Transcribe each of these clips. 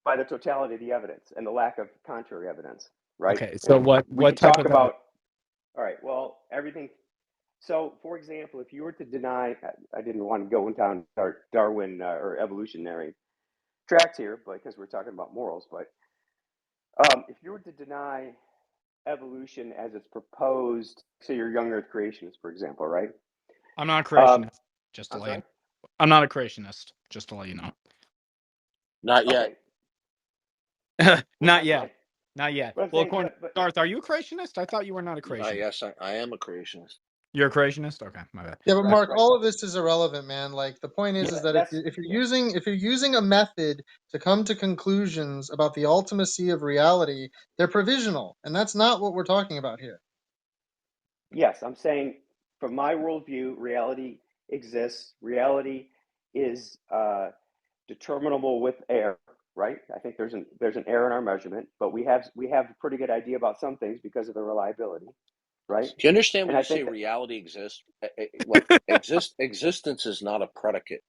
by the totality of the evidence and the lack of contrary evidence, right? Okay, so We what could type talk of evidence? about, all right, well, everything. So, for example, if you were to deny, I didn't want to go down Darwin or evolutionary tracks here, because we're talking about morals, but if you were to deny evolution as it's proposed, say you're young Earth creationist, for example, right? I'm not a Um, creationist, just to I'm let you sorry. know. I'm not a creationist, just to let you know. Not yet. Okay. Not What yet. Not yet. I'm Well, saying, according to Darth, are you a creationist? I thought you were not a creationist. Yes, I am a creationist. You're a creationist? Okay, my bad. Yeah, but right, Mark, right. all of this is irrelevant, man. Like the point is that That's if you're yeah. using a method to come to conclusions about the ultimacy of reality, they're provisional, and that's not what we're talking about here. Yes, I'm saying from my worldview, reality exists. Reality is determinable with error, right? I think there's an error in our measurement, but we have a pretty good idea about some things because of the reliability, right? Do you understand And when I you say think that reality exists? Look, existence is not a predicate.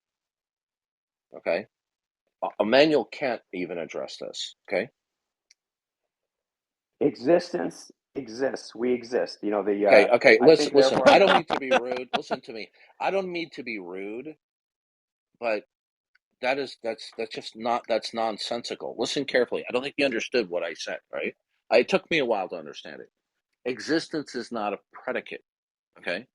Okay, Immanuel Kant even addressed this. Okay. existence exists. We exist. Okay. I think Listen. therefore I I don't have. mean to be rude. Listen to me. I don't mean to be rude, but that's just not that's nonsensical. Listen carefully. I don't think you understood what I said. Right? It took me a while to understand it. Existence is not a predicate. Okay.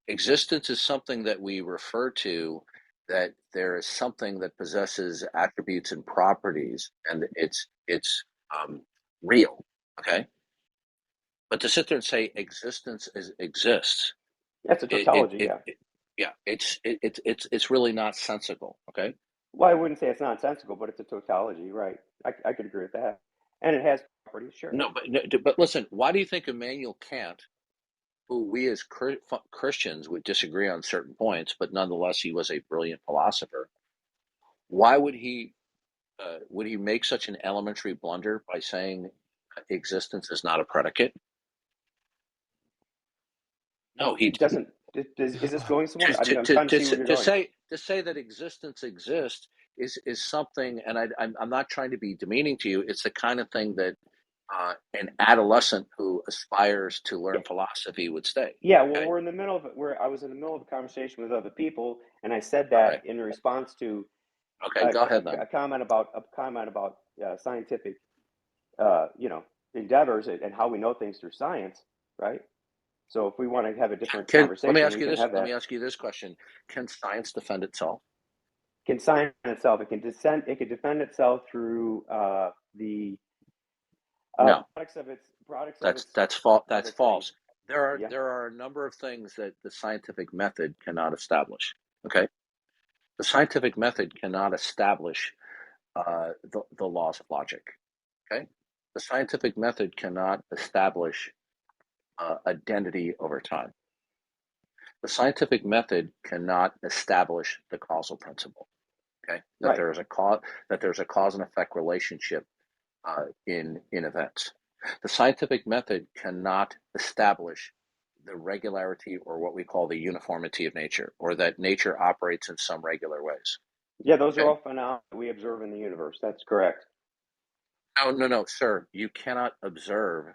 Existence is something that we refer to, that there is something that possesses attributes and properties, and it's real. Okay. But to sit there and say exists, That's a tautology, yeah. yeah, it's really not sensical. Okay. Well, I wouldn't say it's nonsensical, but it's a tautology, right? I could agree with that, and it has properties, sure. No, but listen. Why do you think Immanuel Kant, who we as Christians would disagree on certain points, but nonetheless he was a brilliant philosopher? Why would he make such an elementary blunder by saying existence is not a predicate? No, he It doesn't. Is this going somewhere? I mean, I'm trying to see where you're going. to say that existence exists is something, and I'm not trying to be demeaning to you. It's the kind of thing that an adolescent who aspires to Yeah, learn philosophy would say. yeah. Well, Okay, we're in the middle of it. Where I was in the middle of a conversation with other people, and I said okay, that in response to okay. a, Go ahead then. a comment about scientific, uh, you know, endeavors and how we know things through science, right? So if we want to have a different Can let me conversation, ask we you can this. have Let me that. ask you this question: can science defend itself? Can science itself? It can descend. It can defend itself through the No. products of That's its thing. false. There are Yeah. there are a number of things that the scientific method cannot establish. Okay, the scientific method cannot establish the laws of logic. Okay, the scientific method cannot establish identity over time. The scientific method cannot establish the causal principle. Okay, Right. that there's a cause and effect relationship in events. The scientific method cannot establish the regularity, or what we call the uniformity of nature, or that nature operates in some regular ways. Yeah, those are Okay? all phenomena we observe in the universe. That's correct. No, sir. You cannot observe.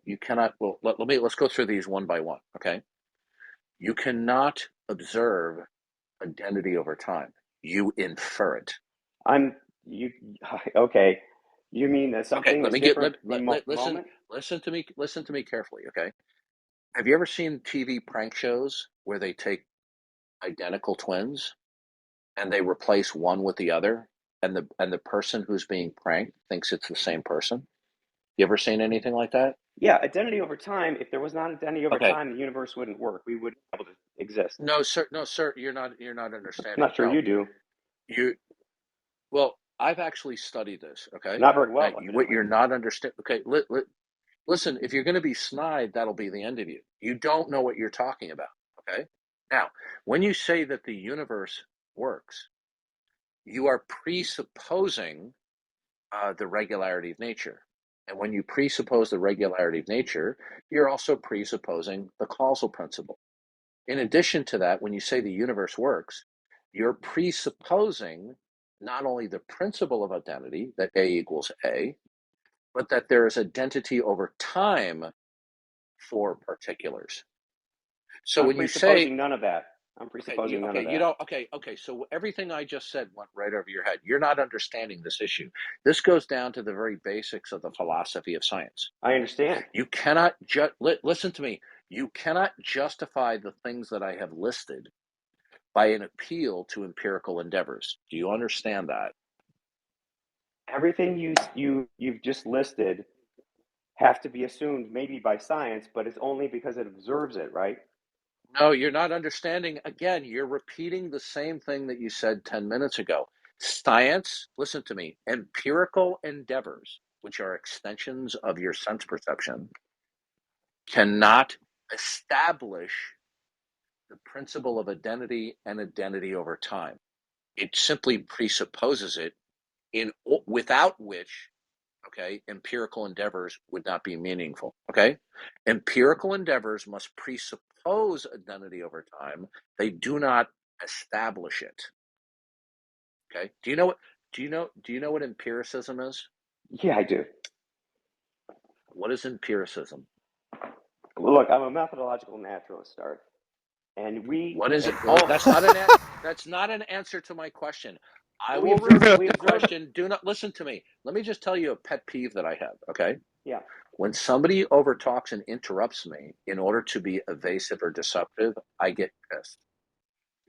You cannot. Well, let's go through these one by one. Okay? You cannot observe identity over time. You infer it. I'm you. Okay. You mean that Okay. something Let is me get different from listen. moment? Listen to me. Listen to me carefully. Okay. Have you ever seen TV prank shows where they take identical twins and they replace one with the other, and the person who's being pranked thinks it's the same person? You ever seen anything like that? Yeah, identity over time. If there was not identity over Okay. time, the universe wouldn't work. We wouldn't be able to exist. No, sir. No, sir. You're not I'm understanding. not sure No, you do. you. Well, I've actually studied this. Okay. Not very Now, well, what evidently. you're not understand. Okay. Listen. If you're going to be snide, that'll be the end of you. You don't know what you're talking about. Okay. Now, when you say that the universe works, you are presupposing the regularity of nature. And when you presuppose the regularity of nature, you're also presupposing the causal principle. In addition to that, when you say the universe works, you're presupposing not only the principle of identity, that A equals A, but that there is identity over time for particulars. So I'm when you say, presupposing none of that. I'm presupposing none of that. So everything I just said went right over your head. You're not understanding this issue. This goes down to the very basics of the philosophy of science. I understand. You cannot listen to me. You cannot justify the things that I have listed by an appeal to empirical endeavors. Do you understand that? Everything you've just listed have to be assumed maybe by science, but it's only because it observes it, right? No, you're not understanding. Again, you're repeating the same thing that you said 10 minutes ago. Science, listen to me, empirical endeavors, which are extensions of your sense perception, cannot establish the principle of identity and identity over time. It simply presupposes it, without which, okay, empirical endeavors would not be meaningful. Okay, empirical endeavors must presuppose identity over time. They do not establish it. Okay, do you know what empiricism is? Yeah, I do. What is empiricism? Well, look, I'm a methodological naturalist, Darth, and we What is it? observe. That's not an answer to my question. I Well, we will observe. repeat We the observe. question. Do not listen to me. Let me just tell you a pet peeve that I have. Okay, Yeah. when somebody overtalks and interrupts me in order to be evasive or deceptive, I get pissed.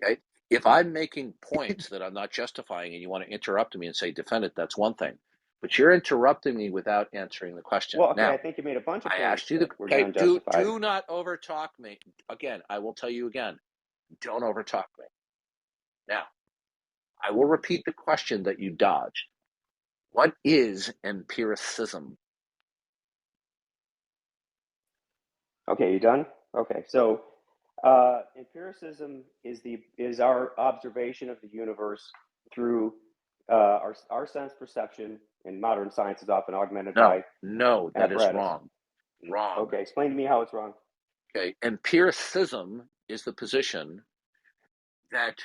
Okay, if I'm making points that I'm not justifying, and you want to interrupt me and say defend it, that's one thing. But you're interrupting me without answering the question. Well, okay. I Now, think you made a bunch of I points asked you that were okay. unjustified. Do not overtalk me. Again, I will tell you again. Don't overtalk me. Now, I will repeat the question that you dodged. What is empiricism? Okay, you done? Okay, so empiricism is our observation of the universe through our sense perception, and modern science is often augmented by No, that is apparatus. wrong. Wrong. Okay, explain to me how it's wrong. Okay, empiricism is the position that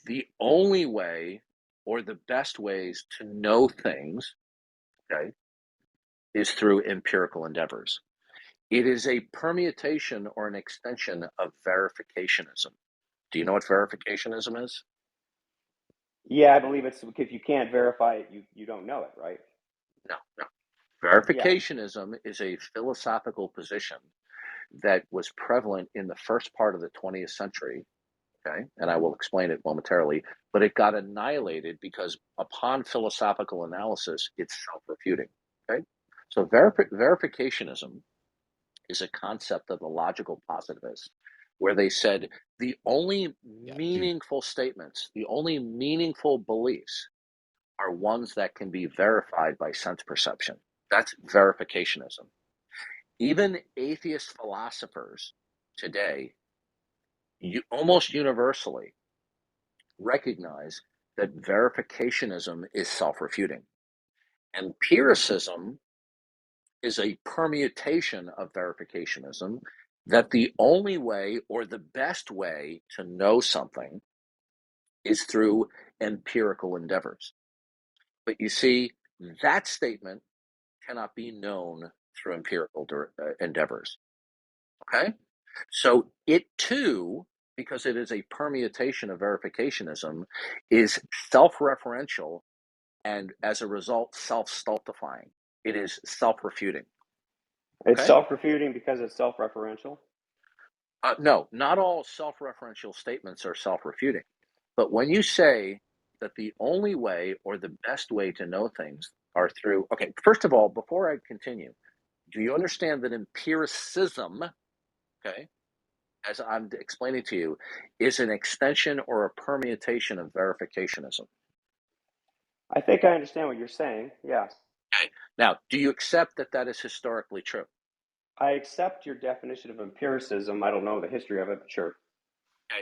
the only way or the best ways to know things, okay, is through empirical endeavors. It is a permutation or an extension of verificationism. Do you know what verificationism is? Yeah, I believe it's if you can't verify it, you don't know it, right? No, no. Yeah. Verificationism is a philosophical position that was prevalent in the first part of the 20th century, okay, and I will explain it momentarily, but it got annihilated because upon philosophical analysis, it's self-refuting, okay? So verificationism is a concept of the logical positivists, where they said the only meaningful statements, the only meaningful beliefs are ones that can be verified by sense perception. That's verificationism. Even atheist philosophers today, almost universally, recognize that verificationism is self-refuting. Empiricism is a permutation of verificationism, that the only way or the best way to know something is through empirical endeavors. But you see, that statement cannot be known through empirical endeavors. Okay? So it too, because it is a permutation of verificationism, is self-referential and as a result, self-stultifying. It is self-refuting. It's Okay? self-refuting because it's self-referential. No, not all self-referential statements are self-refuting. But when you say that the only way or the best way to know things are through, okay, first of all, before I continue, do you understand that empiricism, okay, as I'm explaining to you, is an extension or a permutation of verificationism? I think I understand what you're saying. Yes. Okay. Now, do you accept that that is historically true? I accept your definition of empiricism. I don't know the history of it, but sure.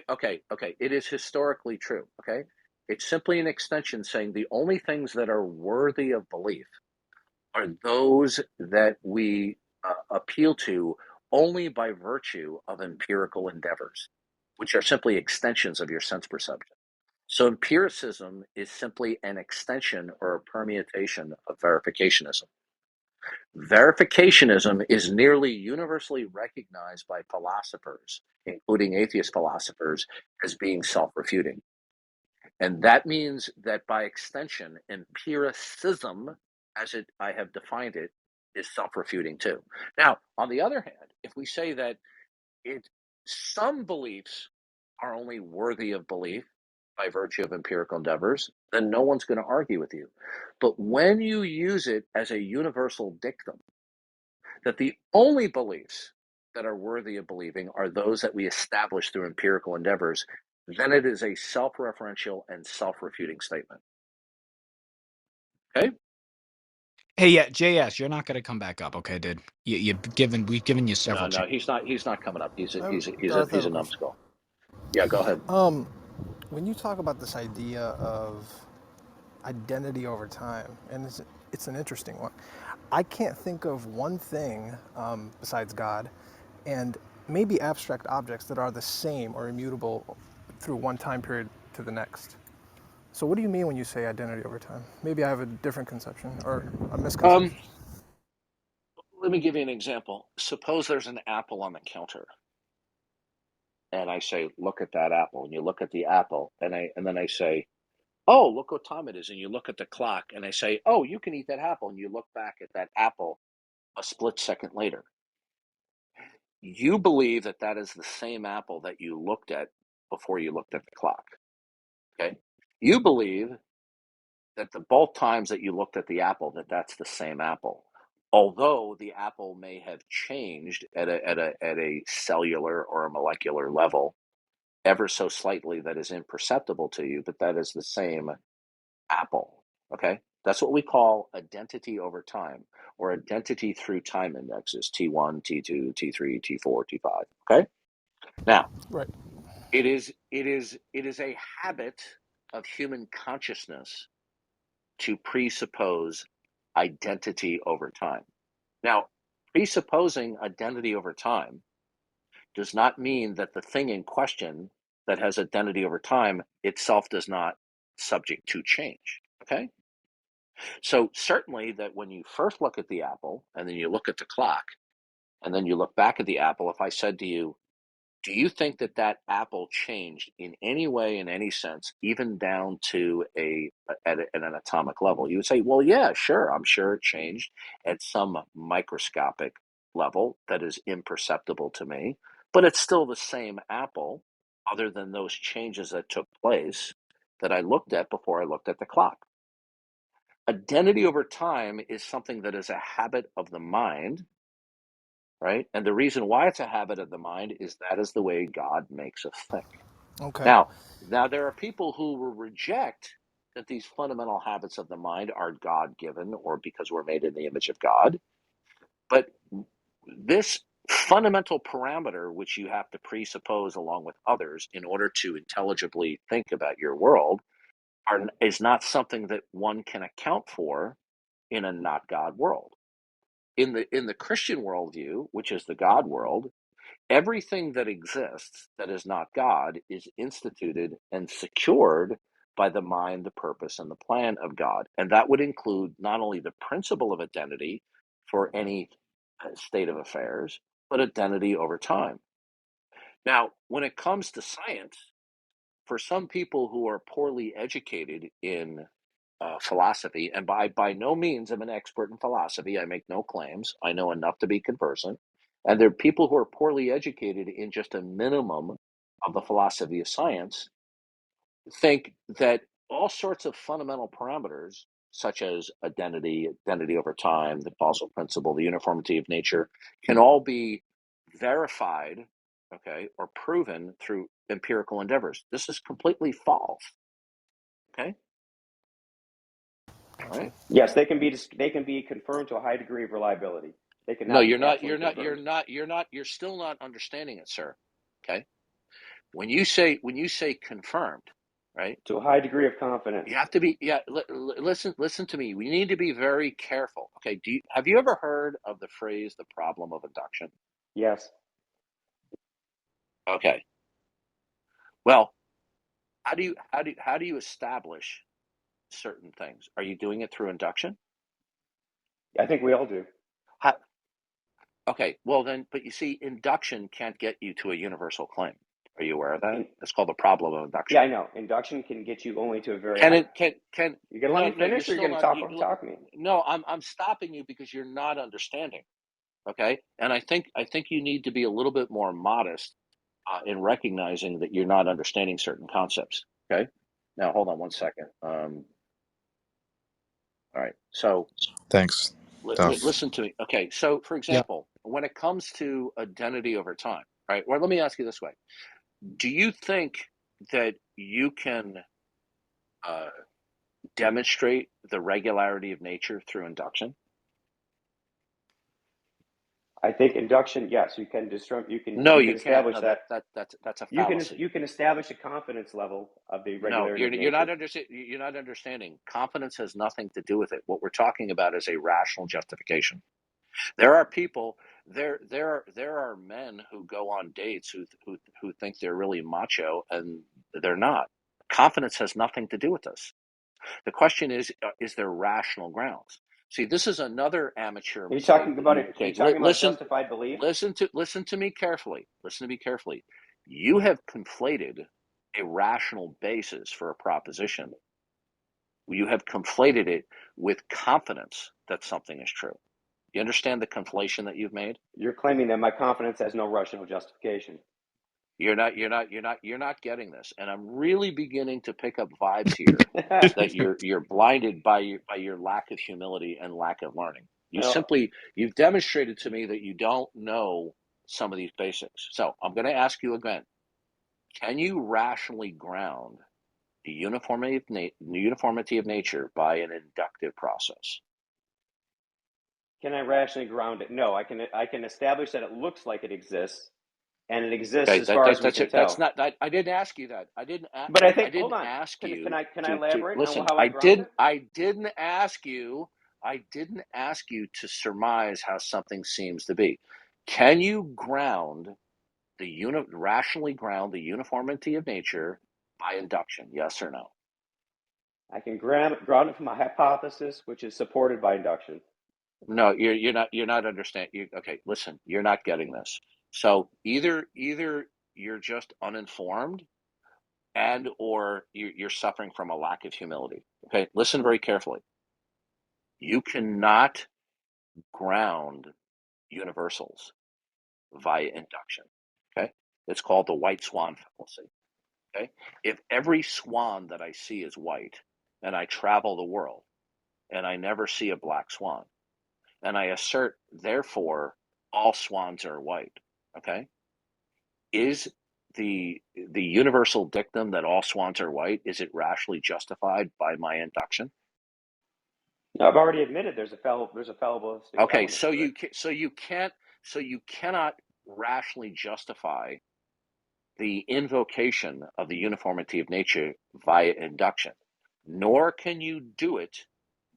Okay. It is historically true. Okay. It's simply an extension saying the only things that are worthy of belief are those that we appeal to only by virtue of empirical endeavors, which are simply extensions of your sense perception. So empiricism is simply an extension or a permutation of verificationism. Verificationism is nearly universally recognized by philosophers, including atheist philosophers, as being self-refuting. And that means that by extension, empiricism, as I have defined it, is self-refuting too. Now, on the other hand, if we say that some beliefs are only worthy of belief by virtue of empirical endeavors, then no one's going to argue with you. But when you use it as a universal dictum, that the only beliefs that are worthy of believing are those that we establish through empirical endeavors, then it is a self-referential and self-refuting statement. Okay? Hey, yeah, JS, you're not gonna come back up, okay, dude? We've given you several No, chances. he's not coming up. He's Darth, I have a a question. numbskull. Yeah, go ahead. When you talk about this idea of identity over time, and it's an interesting one, I can't think of one thing besides God, and maybe abstract objects that are the same or immutable through one time period to the next. So what do you mean when you say identity over time? Maybe I have a different conception or a misconception. Let me give you an example. Suppose there's an apple on the counter, and I say, "Look at that apple," and you look at the apple, and then I say, "Oh, look what time it is," and you look at the clock, and I say, "Oh, you can eat that apple," and you look back at that apple a split second later. You believe that that is the same apple that you looked at before you looked at the clock. Okay, you believe that the both times that you looked at the apple, that's the same apple, although the apple may have changed at a cellular or a molecular level ever so slightly that is imperceptible to you, but that is the same apple. Okay, that's what we call identity over time, or identity through time indexes: T1, T2, T3, T4, T5. Okay, now Right. it is a habit of human consciousness to presuppose identity over time. Now, presupposing identity over time does not mean that the thing in question that has identity over time itself does not subject to change. Okay? So certainly that when you first look at the apple and then you look at the clock and then you look back at the apple, if I said to you, do you think that that apple changed in any way, in any sense, even down to at an atomic level? You would say, well, yeah, sure. I'm sure it changed at some microscopic level that is imperceptible to me, but it's still the same apple, other than those changes that took place that I looked at before I looked at the clock. Identity over time is something that is a habit of the mind, right? And the reason why it's a habit of the mind is that is the way God makes us think. Okay. Now there are people who will reject that these fundamental habits of the mind are God-given or because we're made in the image of God. But this fundamental parameter, which you have to presuppose along with others in order to intelligibly think about your world, is not something that one can account for in a not God world. In the Christian worldview, which is the God world, everything that exists that is not God is instituted and secured by the mind, the purpose, and the plan of God. And that would include not only the principle of identity for any state of affairs, but identity over time. Now, when it comes to science, for some people who are poorly educated in philosophy, and by no means am an expert in philosophy, I make no claims. I know enough to be conversant. And there are people who are poorly educated in just a minimum of the philosophy of science, think that all sorts of fundamental parameters, such as identity over time, the causal principle, the uniformity of nature, can all be verified, okay, or proven through empirical endeavors. This is completely false. Okay. All right. Yes, they can be confirmed to a high degree of reliability. They No, cannot be absolutely confirmed. you're still not understanding it, sir. Okay. When you say confirmed, right? To a high degree of confidence. You have to be, yeah, listen to me. We need to be very careful. Okay. Have you ever heard of the phrase, the problem of induction? Yes. Okay. Well, how do you establish certain things? Are you doing it through induction? I think we all do. How, okay, well then, but you see, induction can't get you to a universal claim. Are you aware of that? In, It's called the problem of yeah, induction. I know. Induction can get you only to a very Can high. it can You gonna let no me no you're finish, or you still gonna not talk over talk me? no I'm stopping you because you're not understanding. Okay, and I think you need to be a little bit more modest in recognizing that you're not understanding certain concepts. Okay, now hold on one second. All right, so Thanks, Darth. listen to me. Okay, so for Yep. example, when it comes to identity over time, right? Well, let me ask you this way: do you think that you can demonstrate the regularity of nature through induction? I think induction, yes, you can No, you you can can't. establish No, that. that's a fallacy. You can establish a confidence level of the No, regularity of you're not nature. You're not understanding. Confidence has nothing to do with it. What we're talking about is a rational justification. There are people. There are men who go on dates who think they're really macho and they're not. Confidence has nothing to do with this. The question is there rational grounds? See, this is another amateur Are you mistake talking that about you it? Are you okay. talking about Listen, justified belief? listen to me carefully. Listen to me carefully. You have conflated a rational basis for a proposition. You have conflated it with confidence that something is true. You understand the conflation that you've made? You're claiming that my confidence has no rational justification. You're not getting this. And I'm really beginning to pick up vibes here that you're blinded by your lack of humility and lack of learning. Well, You've demonstrated to me that you don't know some of these basics. So I'm going to ask you again: can you rationally ground the uniformity of nature by an inductive process? can I rationally ground it? No, I can establish that it looks like it exists, and it exists Okay, as far as we that's can it. That's tell. not. I didn't ask you that. But I I think, hold didn't on, ask you can I to elaborate on listen. how I ground it? I didn't ask you. I didn't ask you to surmise how something seems to be. Can you rationally ground the uniformity of nature by induction? Yes or no? I can ground it from a hypothesis, which is supported by induction. No, you're not understanding. Okay, listen, you're not getting this. So either you're just uninformed and or you're suffering from a lack of humility. Okay, listen very carefully. You cannot ground universals via induction. Okay, it's called the white swan fallacy. Okay, if every swan that I see is white and I travel the world and I never see a black swan, and I assert therefore all swans are white, okay, is the universal dictum that all swans are white, is it rationally justified by my induction? Now, I've already admitted there's a fallibilistic Okay, element to it. so you cannot rationally justify the invocation of the uniformity of nature via induction, nor can you do it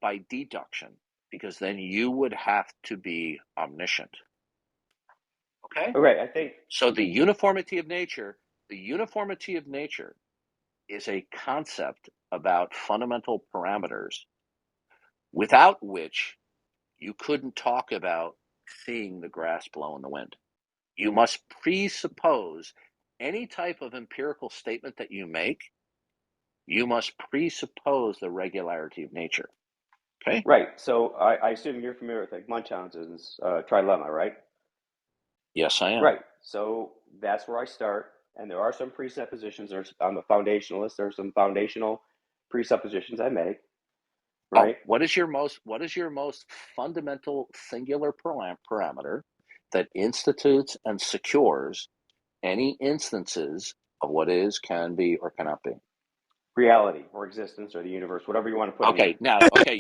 by deduction, because then you would have to be omniscient. Okay? All right, I think So the uniformity of nature is a concept about fundamental parameters without which you couldn't talk about seeing the grass blow in the wind. You must presuppose any type of empirical statement that you make, you must presuppose the regularity of nature. Okay? right. So I assume you're familiar with like Munchausen's trilemma, right? Yes, I am. Right. So that's where I start, and there are some presuppositions. I'm a foundationalist. There's some foundational presuppositions I make, Oh, right? what is your most fundamental singular parameter that institutes and secures any instances of what is, can be, or cannot be? Reality or existence or the universe, whatever you want to put in there. Okay, now, okay.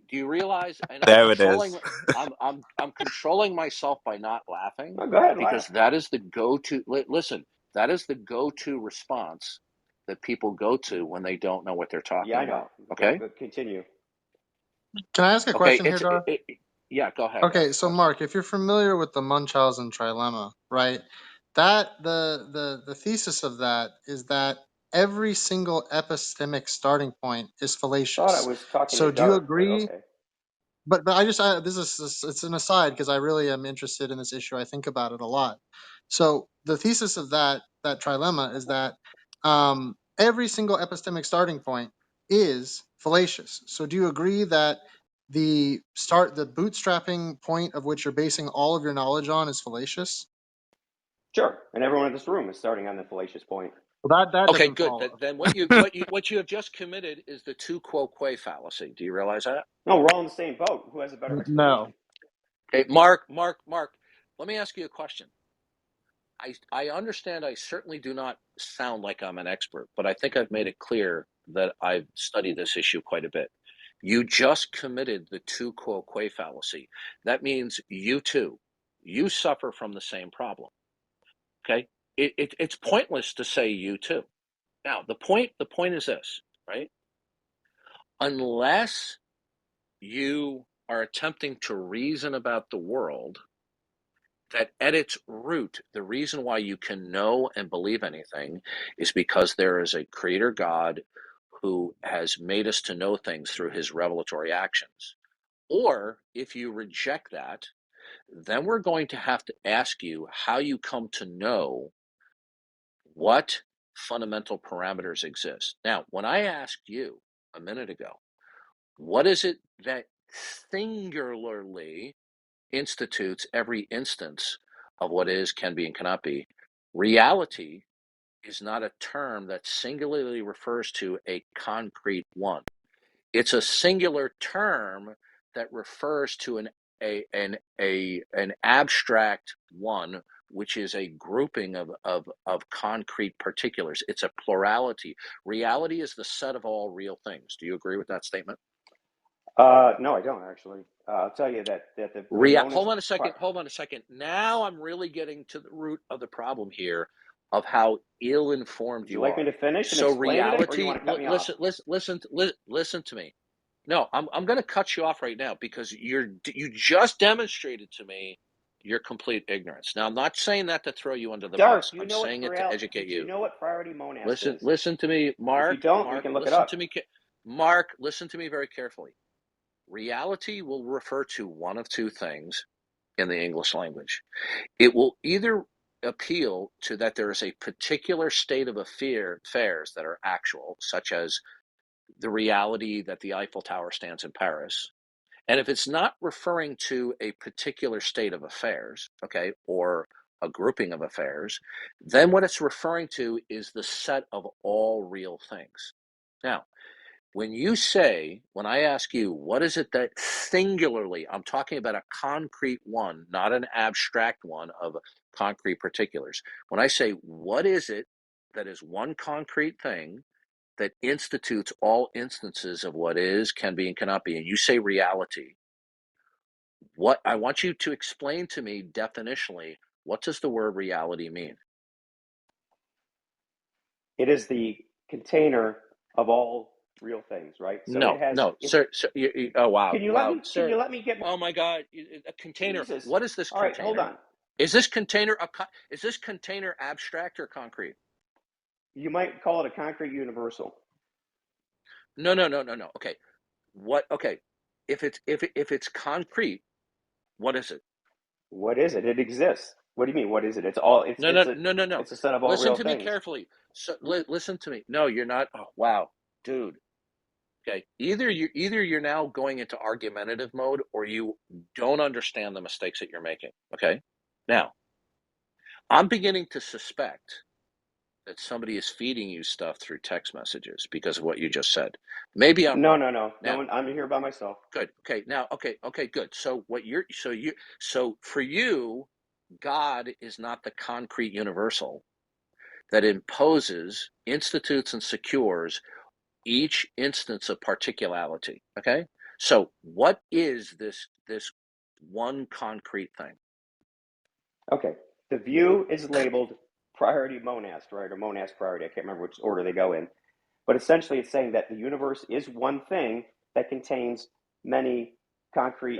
Do you realize? And There it is. I'm controlling myself by not laughing Oh, go ahead, laugh. because that is the go-to. Listen, that is the go-to response that people go to when they don't know what they're Yeah, talking I know. about. Okay, Continue. Can I ask a okay. question here, Dar? Yeah. Go ahead. Okay, Ask a so question. Mark, if you're familiar with the Munchausen trilemma, right? That the thesis of that is that every single epistemic starting point is Thought I fallacious. was talking to So do you Darth, but agree? okay. But this is it's an aside because I really am interested in this issue. I think about it a lot. So the thesis of that trilemma is that every single epistemic starting point is fallacious. So do you agree that the bootstrapping point of which you're basing all of your knowledge on is fallacious? Sure. And everyone in this room is starting on the fallacious point. Well, that Okay, doesn't good. follow. Then what you have just committed is the tu quo que fallacy. Do you realize that? No, we're all in the same boat. Who has a better No. explanation? Okay, Mark. Let me ask you a question. I understand I certainly do not sound like I'm an expert, but I think I've made it clear that I've studied this issue quite a bit. You just committed the tu quo que fallacy. That means you too, you suffer from the same problem. Okay? It's pointless to say you too. Now, the point is this, right? Unless you are attempting to reason about the world, that at its root, the reason why you can know and believe anything is because there is a creator God who has made us to know things through his revelatory actions. Or if you reject that, then we're going to have to ask you how you come to know what fundamental parameters exist. Now, when I asked you a minute ago, what is it that singularly institutes every instance of what is, can be, and cannot be? Reality is not a term that singularly refers to a concrete one. It's a singular term that refers to an abstract one, which is a grouping of concrete particulars. It's a plurality. Reality is the set of all real things. Do you agree with that statement? No, I don't actually. I'll tell you that the monist. Hold on a second. Now I'm really getting to the root of the problem here, of how ill-informed Would you you like me are. to finish and So explain it, or you reality. want to cut me off? Listen to me. No, I'm going to cut you off right now because you just demonstrated to me your complete ignorance. Now I'm not saying that to throw you under the Darth, bus. do you I'm know what saying it to educate do you you. know what priority monast is? Listen to me, If you don't, we Mark. can look it Listen up. to me, Mark. Listen to me very carefully. Reality will refer to one of two things in the English language. It will either appeal to that there is a particular state of affairs that are actual, such as the reality that the Eiffel Tower stands in Paris. And if it's not referring to a particular state of affairs, okay, or a grouping of affairs, then what it's referring to is the set of all real things. Now, when I ask you, what is it that singularly, I'm talking about a concrete one, not an abstract one of concrete particulars. When I say, what is it that is one concrete thing that institutes all instances of what is, can be, and cannot be, and you say reality, what I want you to explain to me definitionally, what does the word reality mean? It is the container of all real things, right? So it has. Sir. Oh wow, Can you sir. let me get? Oh my God, a container. Jesus. What is this All right, hold container? on. Is this container abstract or concrete? You might call it a concrete universal. No. Okay, what? Okay, if it's concrete, what is it? What is it? It exists. What do you mean? What is it? It's all. No. It's a set of all Listen real to me things. carefully. So listen to me. No, you're not. Oh, wow, dude. Okay, either you're now going into argumentative mode, or you don't understand the mistakes that you're making. Okay, now I'm beginning to suspect that somebody is feeding you stuff through text messages because of what you just said. Maybe I'm wrong. No. Now, I'm here by myself. good. Okay, now, okay, good. So so for you, God is not the concrete universal that imposes, institutes, and secures each instance of particularity. Okay, so what is this one concrete thing? Okay. The view is labeled priority monast, right? Or monast priority. I can't remember which order they go in. But essentially, it's saying that the universe is one thing that contains many concrete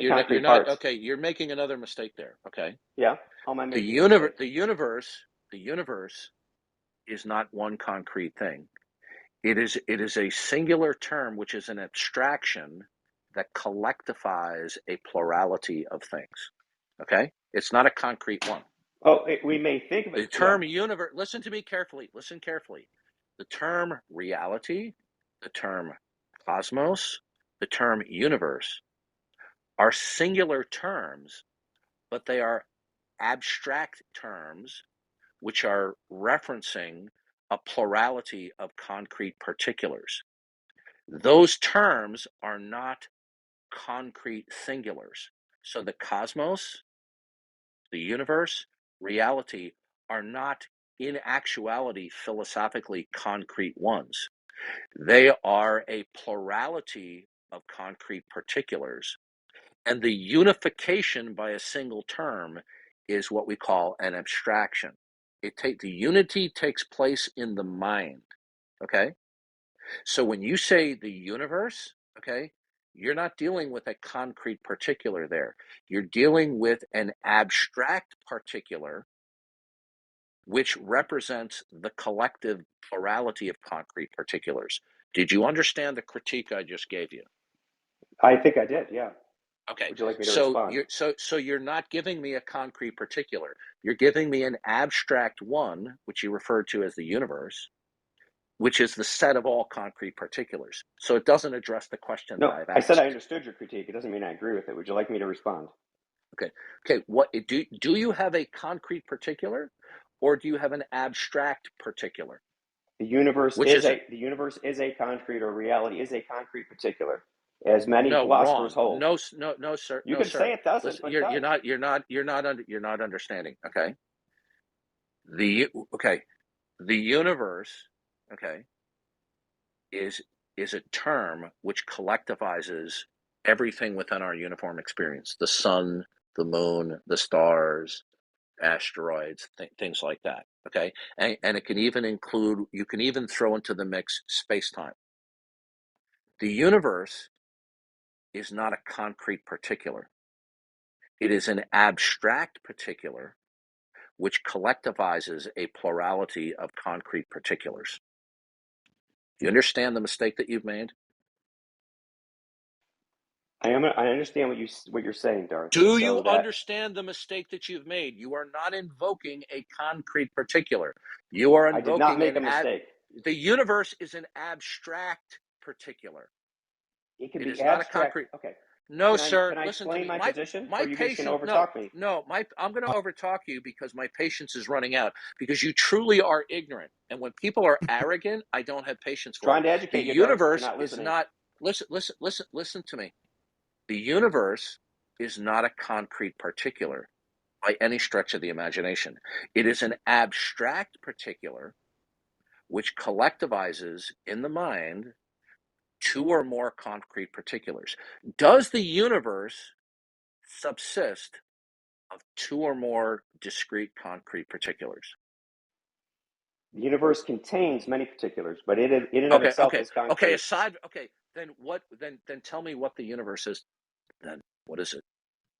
concrete parts. Okay. You're making another mistake there. Okay, Yeah. How am I the making a universe mistake? the universe the universe is not one concrete thing. It is a singular term, which is an abstraction that collectivies a plurality of things. Okay? It's not a concrete one. Oh, we may think of it. The term universe, listen to me carefully. Listen carefully. The term reality, the term cosmos, the term universe are singular terms, but they are abstract terms which are referencing a plurality of concrete particulars. Those terms are not concrete singulars. So the cosmos, the universe, reality are not in actuality philosophically concrete ones. They are a plurality of concrete particulars. And the unification by a single term is what we call an abstraction. The unity takes place in the mind. Okay? So when you say the universe, okay, you're not dealing with a concrete particular there. You're dealing with an abstract particular which represents the collective plurality of concrete particulars. Did you understand the critique I just gave you? I think I did, yeah. Okay. Would you like me to respond? So you're not giving me a concrete particular. You're giving me an abstract one, which you referred to as the universe, which is the set of all concrete particulars. So it doesn't address the question No, that I've I said asked. I understood your critique. It doesn't mean I agree with it. Would you like me to respond? Okay. What do you have a concrete particular, or do you have an abstract particular? The universe Which is it? the universe is a concrete, or reality is a concrete particular, as many No, philosophers wrong. hold. No, sir. You No, could say sir. it doesn't, Listen, but it does. you're not understanding. Okay. The universe, okay, is a term which collectivizes everything within our uniform experience: the sun, the moon, the stars, asteroids, things like that. Okay, and it can even include. You can even throw into the mix space-time. The universe is not a concrete particular. It is an abstract particular which collectivizes a plurality of concrete particulars. Do you understand the mistake that you've made? I understand what you're saying, Darth. Do So you that understand the mistake that you've made? You are not invoking a concrete particular. You are I did not invoking make a mistake. the universe is an abstract particular. It can It be is not a abstract. concrete. Okay. No, Can sir. I Listen to explain me. my position, or My are you just going patient. to No, overtalk me? no. I'm going to overtalk you because my patience is running out. Because you truly are ignorant, and when people are arrogant, I don't have patience for Trying them. to The educate you, Darth. You're universe not is listening. not. Listen to me. The universe is not a concrete particular by any stretch of the imagination. It is an abstract particular which collectivizes in the mind two or more concrete particulars. Does the universe subsist of two or more discrete concrete particulars? The universe contains many particulars, but it in and of itself is concrete. Then tell me what the universe is. Then what is it?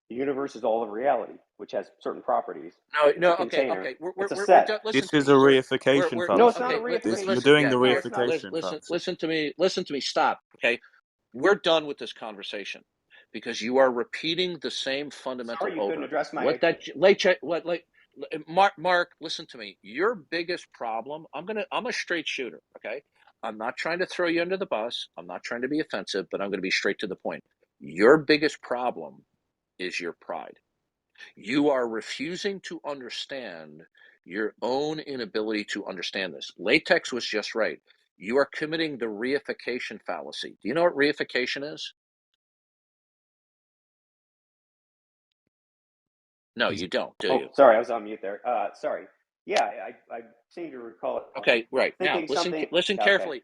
The universe is all of reality, which has certain properties. It's a Okay. container. We're It's a we're set. done. Listen This to is me. a We're reification No, it's fallacy. not a okay. You're reification. doing Yeah, the No, here. it's not. reification fallacy. Listen to me. Listen to me. Stop. Okay. We're done with this conversation because you are repeating the same fundamental Sorry, you couldn't over. address my. What that Mark, listen to me. Your biggest problem. I'm a straight shooter. Okay. I'm not trying to throw you under the bus. I'm not trying to be offensive, but I'm going to be straight to the point. Your biggest problem is your pride. You are refusing to understand your own inability to understand this. Latex was just right. You are committing the reification fallacy. Do you know what reification is? No, you don't, do you? Sorry, I was on mute there. Sorry. Yeah, I seem to recall it. Okay, right. Now, Thinking something. listen Okay. carefully.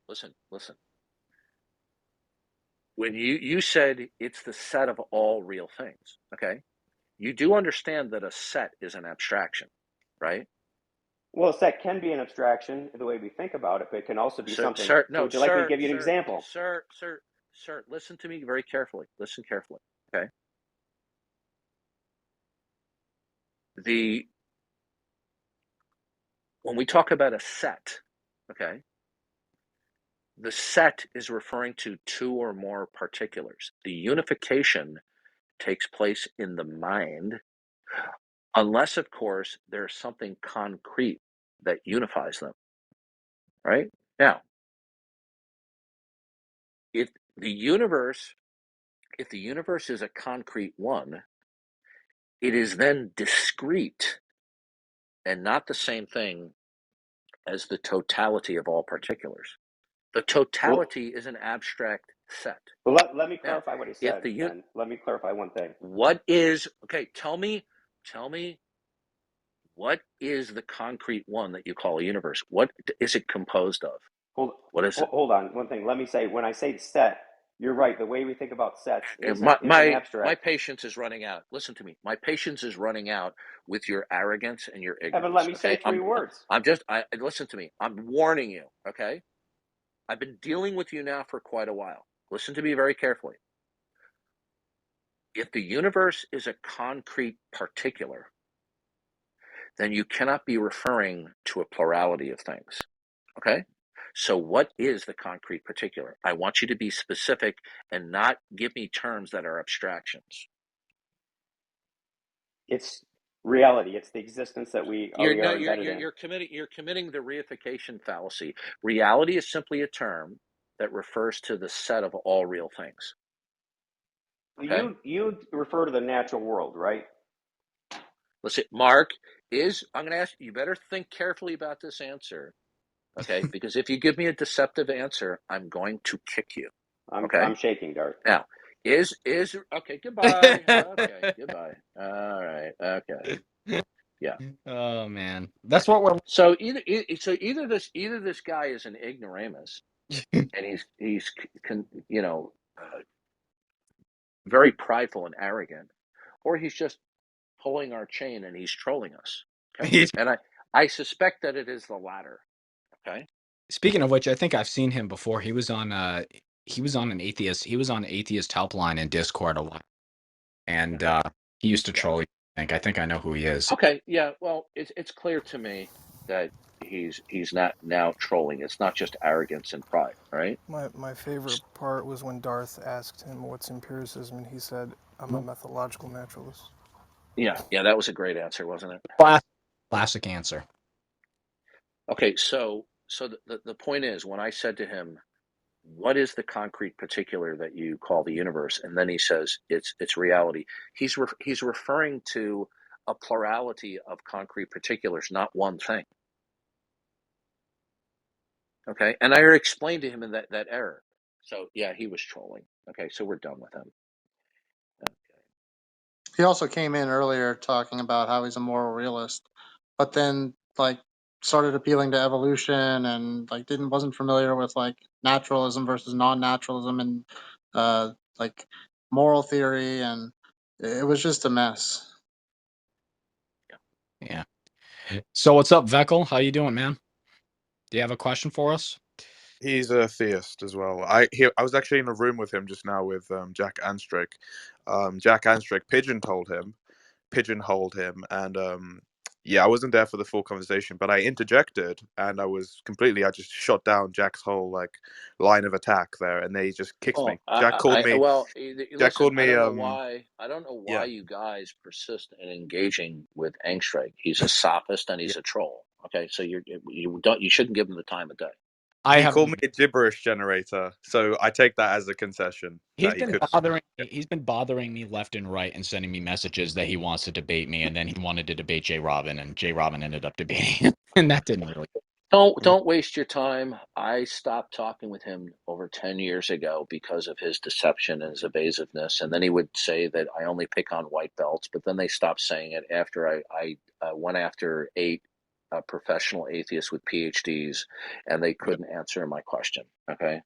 Listen. When you said it's the set of all real things, okay? You do understand that a set is an abstraction, right? Well, a set can be an abstraction the way we think about it, but it can also be something. Sir, So would you like me to give you an example? Sir, listen to me very carefully. Listen carefully, okay? when we talk about a set, okay, the set is referring to two or more particulars. The unification takes place in the mind, unless, of course, there's something concrete that unifies them, right? Now, if the universe is a concrete one, it is then discrete and not the same thing as the totality of all particulars. The totality is an abstract set. Well, let me Now, clarify what he if said, the then. Let me clarify one thing. what is okay? Tell me, what is the concrete one that you call a universe? What is it composed of? What is it? Hold on. One thing. Let me say, when I say set, you're right. The way we think about sets Okay, isn't my abstract. patience is running out. Listen to me. My patience is running out with your arrogance and your Haven't ignorance. let me Okay, say three words. listen to me. I'm warning you. Okay, I've been dealing with you now for quite a while. Listen to me very carefully. If the universe is a concrete particular, then you cannot be referring to a plurality of things. Okay? So what is the concrete particular? I want you to be specific and not give me terms that are abstractions. It's reality. It's the existence that we are embedded in. You're committing the reification fallacy. Reality is simply a term that refers to the set of all real things. Okay? You refer to the natural world, right? Listen, Mark, I'm going to ask you better think carefully about this answer. Okay? Because if you give me a deceptive answer, I'm going to kick you. Okay? I'm shaking, Darth. Now, is okay, goodbye. Okay, goodbye. All right. Okay. Yeah. Oh man, that's what we're. So either this guy is an ignoramus and he's very prideful and arrogant, or he's just pulling our chain and he's trolling us. Okay? And I suspect that it is the latter. Okay? Speaking of which, I think I've seen him before. He was on an atheist. He was on atheist helpline in Discord a lot, and he used to troll you. I think I know who he is. Okay, yeah. Well, it's clear to me that he's not now trolling. It's not just arrogance and pride, right? My favorite part was when Darth asked him what's empiricism, and he said, "I'm a methodological naturalist." Yeah, that was a great answer, wasn't it? Classic answer. Okay, so the point is, when I said to him, "What is the concrete particular that you call the universe?" and then he says, "It's reality." He's referring to a plurality of concrete particulars, not one thing. Okay, and I already explained to him in that error. So yeah, he was trolling. Okay, so we're done with him. Okay. He also came in earlier talking about how he's a moral realist, but then like started appealing to evolution and like wasn't familiar with like naturalism versus non-naturalism and like moral theory, and it was just a mess. Yeah. So what's up, Veckel? How you doing, man? Do you have a question for us? He's a theist as well. I was actually in a room with him just now with Jack Anstrick. Jack Anstrick pigeonholed him, and yeah, I wasn't there for the full conversation, but I interjected, and I just shot down Jack's whole like line of attack there, and they just kicked me. Jack called me. Jack Listen, called me. I don't know why Yeah. you guys persist in engaging with Angstreich. He's a sophist and he's a troll. Okay, so you shouldn't give him the time of day. He called me a gibberish generator, so I take that as a concession. He's been bothering me left and right and sending me messages that he wants to debate me, and then he wanted to debate J. Robin, and J. Robin ended up debating him, and that didn't really. Don't waste your time. I stopped talking with him over 10 years ago because of his deception and his evasiveness. And then he would say that I only pick on white belts, but then they stopped saying it after I went after 8 professional atheists with PhDs, and they couldn't answer my question. Okay.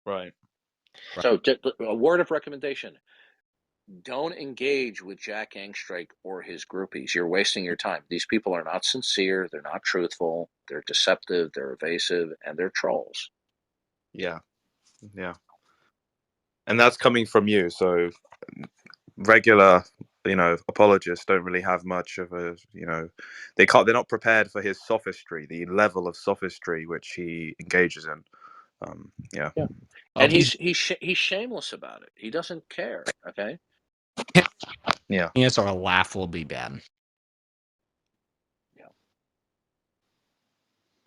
Right. So a word of recommendation. Don't engage with Jack Angstreich or his groupies. You're wasting your time. These people are not sincere. They're not truthful. They're deceptive. They're evasive, and they're trolls. Yeah. And that's coming from you. So regular apologists don't really have much of a, they're not prepared for his sophistry, the level of sophistry which he engages in. Yeah. And he's shameless about it. He doesn't care. Okay. Yeah. Yes, or laugh will be bad.